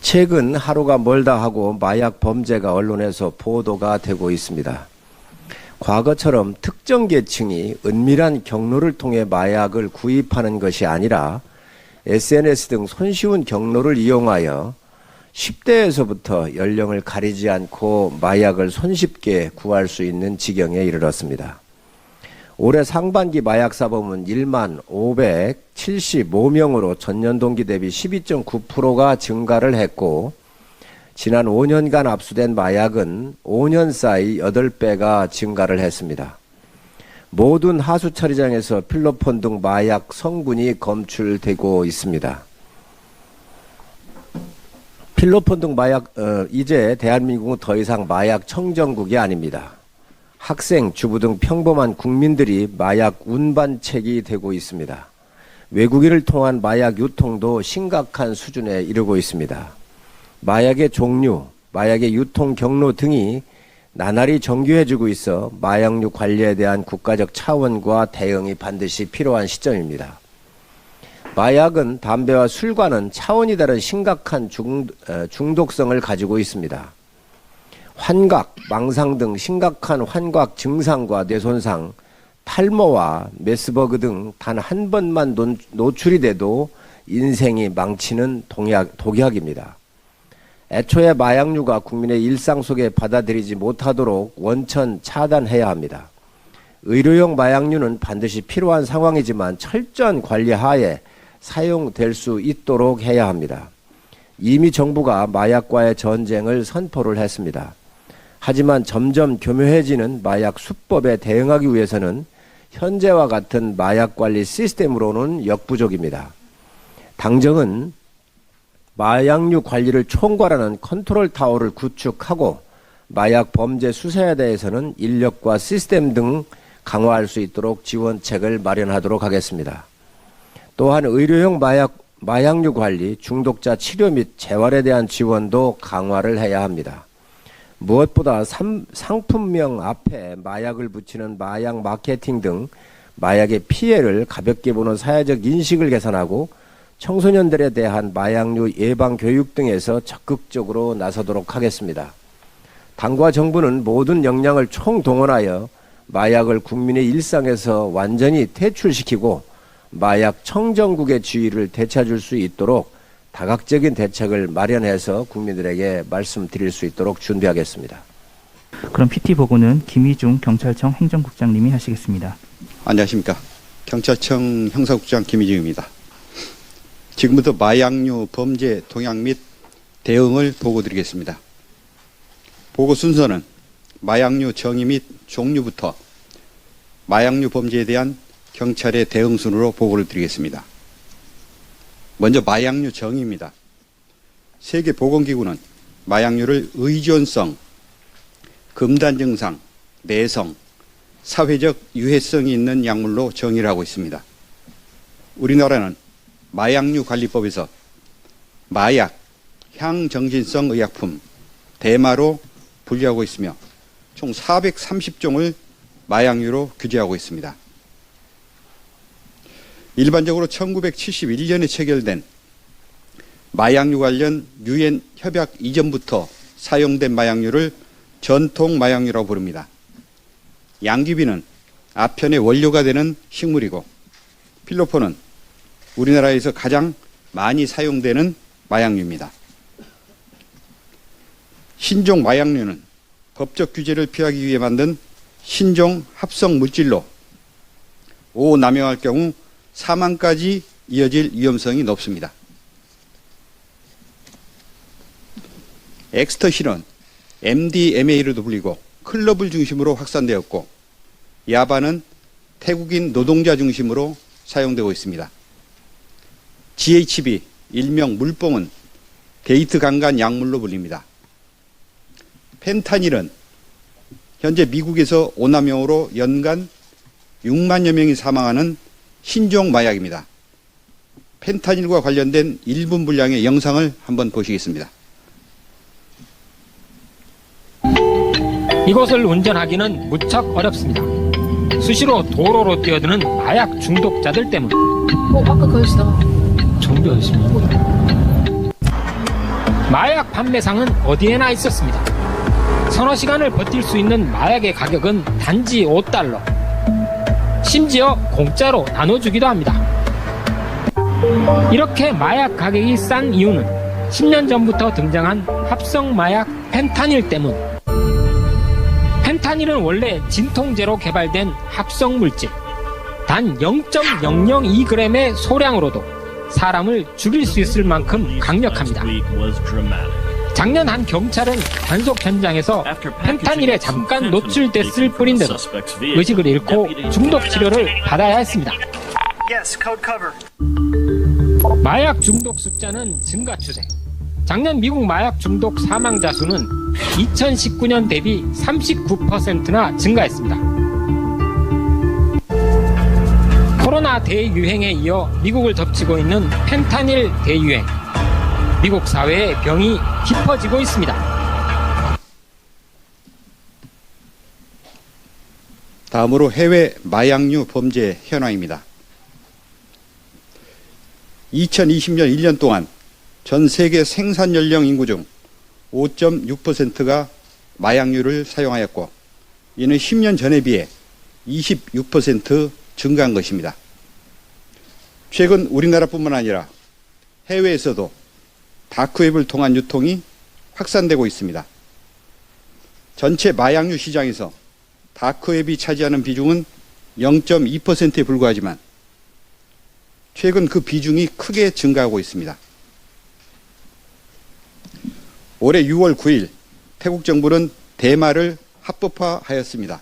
최근 하루가 멀다 하고 마약 범죄가 언론에서 보도가 되고 있습니다. 과거처럼 특정 계층이 은밀한 경로를 통해 마약을 구입하는 것이 아니라 SNS 등 손쉬운 경로를 이용하여 10대에서부터 연령을 가리지 않고 마약을 손쉽게 구할 수 있는 지경에 이르렀습니다. 올해 상반기 마약 사범은 1만 575명으로 전년 동기 대비 12.9%가 증가를 했고, 지난 5년간 압수된 마약은 5년 사이 8배가 증가를 했습니다. 모든 하수 처리장에서 필로폰 등 마약 성분이 검출되고 있습니다. 필로폰 등 마약, 이제 대한민국은 더 이상 마약 청정국이 아닙니다. 학생, 주부 등 평범한 국민들이 마약 운반책이 되고 있습니다. 외국인을 통한 마약 유통도 심각한 수준에 이르고 있습니다. 마약의 종류, 마약의 유통 경로 등이 나날이 정교해지고 있어 마약류 관리에 대한 국가적 차원과 대응이 반드시 필요한 시점입니다. 마약은 담배와 술과는 차원이 다른 심각한 중독성을 가지고 있습니다. 환각, 망상 등 심각한 환각 증상과 뇌손상, 탈모와 메스버그 등 단 한 번만 노출이 돼도 인생이 망치는 독약입니다. 애초에 마약류가 국민의 일상 속에 받아들이지 못하도록 원천 차단해야 합니다. 의료용 마약류는 반드시 필요한 상황이지만 철저한 관리 하에 사용될 수 있도록 해야 합니다. 이미 정부가 마약과의 전쟁을 선포를 했습니다. 하지만 점점 교묘해지는 마약 수법에 대응하기 위해서는 현재와 같은 마약 관리 시스템으로는 역부족입니다. 당정은 마약류 관리를 총괄하는 컨트롤 타워를 구축하고 마약 범죄 수사에 대해서는 인력과 시스템 등 강화할 수 있도록 지원책을 마련하도록 하겠습니다. 또한 의료용 마약류 관리, 중독자 치료 및 재활에 대한 지원도 강화를 해야 합니다. 무엇보다 상품명 앞에 마약을 붙이는 마약 마케팅 등 마약의 피해를 가볍게 보는 사회적 인식을 개선하고 청소년들에 대한 마약류 예방 교육 등에서 적극적으로 나서도록 하겠습니다. 당과 정부는 모든 역량을 총동원하여 마약을 국민의 일상에서 완전히 퇴출시키고 마약 청정국의 지위를 되찾을 수 있도록 다각적인 대책을 마련해서 국민들에게 말씀드릴 수 있도록 준비하겠습니다. 그럼 PT 보고는 김희중 경찰청 행정국장님이 하시겠습니다. 안녕하십니까. 경찰청 형사국장 김희중입니다. 지금부터 마약류 범죄 동향 및 대응을 보고드리겠습니다. 보고 순서는 마약류 정의 및 종류부터 마약류 범죄에 대한 경찰의 대응 순으로 보고를 드리겠습니다. 먼저 마약류 정의입니다. 세계보건기구는 마약류를 의존성, 금단 증상, 내성, 사회적 유해성이 있는 약물로 정의를 하고 있습니다. 우리나라는 마약류 관리법에서 마약, 향정신성 의약품, 대마로 분류하고 있으며 총 430종을 마약류로 규제하고 있습니다. 일반적으로 1971년에 체결된 마약류 관련 유엔 협약 이전부터 사용된 마약류를 전통 마약류라고 부릅니다. 양귀비는 아편의 원료가 되는 식물이고 필로폰은 우리나라에서 가장 많이 사용되는 마약류입니다. 신종 마약류는 법적 규제를 피하기 위해 만든 신종 합성 물질로 오남용할 경우 사망까지 이어질 위험성이 높습니다. 엑스터시는 MDMA로도 불리고 클럽을 중심으로 확산되었고 야바는 태국인 노동자 중심으로 사용되고 있습니다. GHB, 일명 물뽕은 게이트 강간 약물로 불립니다. 펜타닐은 현재 미국에서 오남용으로 연간 6만여 명이 사망하는 신종 마약입니다. 펜타닐과 관련된 1분 분량의 영상을 한번 보시겠습니다. 이곳을 운전하기는 무척 어렵습니다. 수시로 도로로 뛰어드는 마약 중독자들 때문. 아까 거기서 정비 아저씨입니다. 마약 판매상은 어디에나 있었습니다. 서너 시간을 버틸 수 있는 마약의 가격은 단지 $5. 심지어 공짜로 나눠주기도 합니다. 이렇게 마약 가격이 싼 이유는 10년 전부터 등장한 합성 마약 펜타닐 때문. 펜타닐은 원래 진통제로 개발된 합성 물질. 단 0.002g의 소량으로도 사람을 죽일 수 있을 만큼 강력합니다. 작년 한 경찰은 단속 현장에서 펜타닐에 잠깐 노출됐을 뿐인데도 의식을 잃고 중독 치료를 받아야 했습니다. 마약 중독 숫자는 증가 추세. 작년 미국 마약 중독 사망자 수는 2019년 대비 39%나 증가했습니다. 코로나 대유행에 이어 미국을 덮치고 있는 펜타닐 대유행. 미국 사회의 병이 깊어지고 있습니다. 다음으로 해외 마약류 범죄 현황입니다. 2020년 1년 동안 전 세계 생산 연령 인구 중 5.6%가 마약류를 사용하였고, 이는 10년 전에 비해 26% 증가한 것입니다. 최근 우리나라뿐만 아니라 해외에서도 다크웹을 통한 유통이 확산되고 있습니다. 전체 마약류 시장에서 다크웹이 차지하는 비중은 0.2%에 불과하지만 최근 그 비중이 크게 증가하고 있습니다. 올해 6월 9일 태국 정부는 대마를 합법화하였습니다.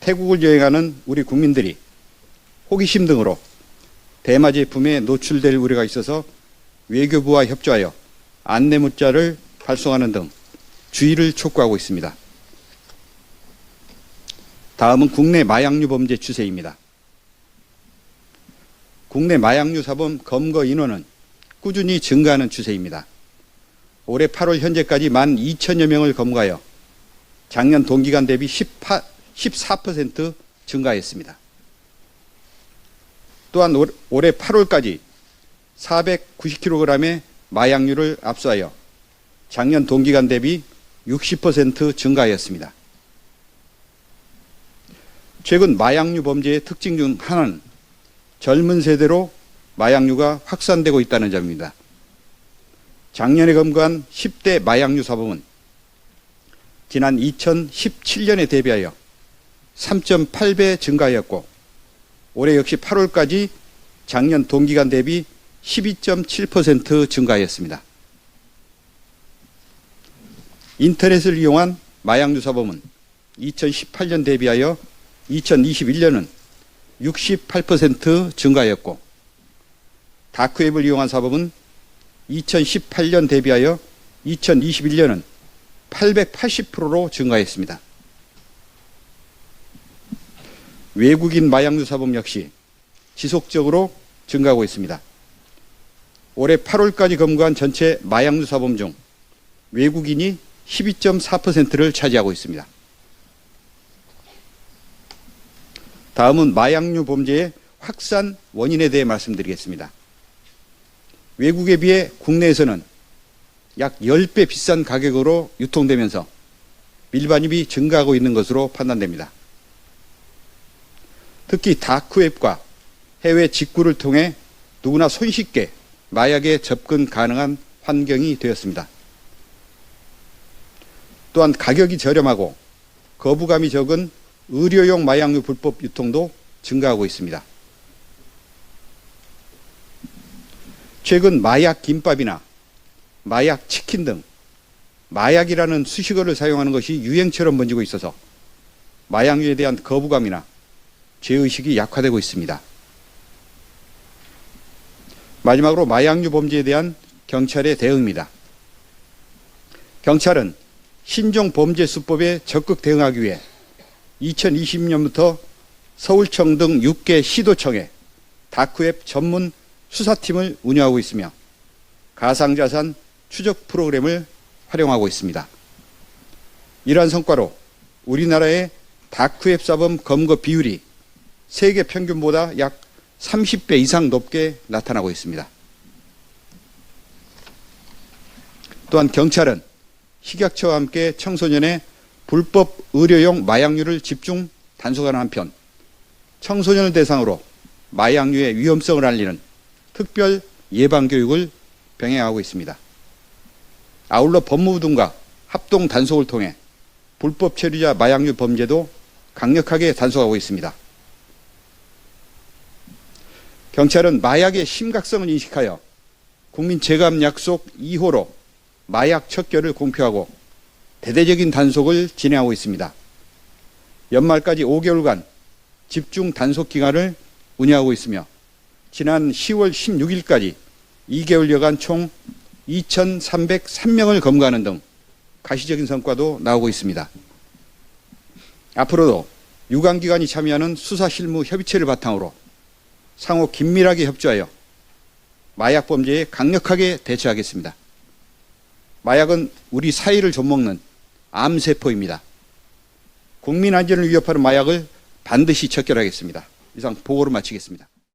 태국을 여행하는 우리 국민들이 호기심 등으로 대마 제품에 노출될 우려가 있어서 외교부와 협조하여 안내 문자를 발송하는 등 주의를 촉구하고 있습니다. 다음은 국내 마약류 범죄 추세입니다. 국내 마약류 사범 검거 인원은 꾸준히 증가하는 추세입니다. 올해 8월 현재까지 12,000여 명을 검거하여 작년 동기간 대비 14% 증가했습니다. 또한 올해 8월까지 490kg의 마약류를 압수하여 작년 동기간 대비 60% 증가하였습니다. 최근 마약류 범죄의 특징 중 하나는 젊은 세대로 마약류가 확산되고 있다는 점입니다. 작년에 검거한 10대 마약류 사범은 지난 2017년에 대비하여 3.8배 증가하였고, 올해 역시 8월까지 작년 동기간 대비 12.7% 증가하였습니다. 인터넷을 이용한 마약류 사범은 2018년 대비하여 2021년은 68% 증가하였고, 다크웹을 이용한 사범은 2018년 대비하여 2021년은 880%로 증가했습니다. 외국인 마약류 사범 역시 지속적으로 증가하고 있습니다. 올해 8월까지 검거한 전체 마약류 사범 중 외국인이 12.4%를 차지하고 있습니다. 다음은 마약류 범죄의 확산 원인에 대해 말씀드리겠습니다. 외국에 비해 국내에서는 약 10배 비싼 가격으로 유통되면서 밀반입이 증가하고 있는 것으로 판단됩니다. 특히 다크웹과 해외 직구를 통해 누구나 손쉽게 마약에 접근 가능한 환경이 되었습니다. 또한 가격이 저렴하고 거부감이 적은 의료용 마약류 불법 유통도 증가하고 있습니다. 최근 마약 김밥이나 마약 치킨 등 마약이라는 수식어를 사용하는 것이 유행처럼 번지고 있어서 마약류에 대한 거부감이나 죄의식이 약화되고 있습니다. 마지막으로 마약류 범죄에 대한 경찰의 대응입니다. 경찰은 신종 범죄 수법에 적극 대응하기 위해 2020년부터 서울청 등 6개 시도청에 다크웹 전문 수사팀을 운영하고 있으며 가상자산 추적 프로그램을 활용하고 있습니다. 이러한 성과로 우리나라의 다크웹 사범 검거 비율이 세계 평균보다 약 30배 이상 높게 나타나고 있습니다. 또한 경찰은 식약처와 함께 청소년의 불법 의료용 마약류를 집중 단속하는 한편 청소년을 대상으로 마약류의 위험성을 알리는 특별 예방교육을 병행하고 있습니다. 아울러 법무부 등과 합동 단속을 통해 불법 체류자 마약류 범죄도 강력하게 단속하고 있습니다. 경찰은 마약의 심각성을 인식하여 국민 재감 약속 2호로 마약 척결을 공표하고 대대적인 단속을 진행하고 있습니다. 연말까지 5개월간 집중 단속 기간을 운영하고 있으며 지난 10월 16일까지 2개월여간 총 2,303명을 검거하는 등 가시적인 성과도 나오고 있습니다. 앞으로도 유관기관이 참여하는 수사실무 협의체를 바탕으로 상호 긴밀하게 협조하여 마약 범죄에 강력하게 대처하겠습니다. 마약은 우리 사회를 좀먹는 암세포입니다. 국민 안전을 위협하는 마약을 반드시 척결하겠습니다. 이상 보고를 마치겠습니다.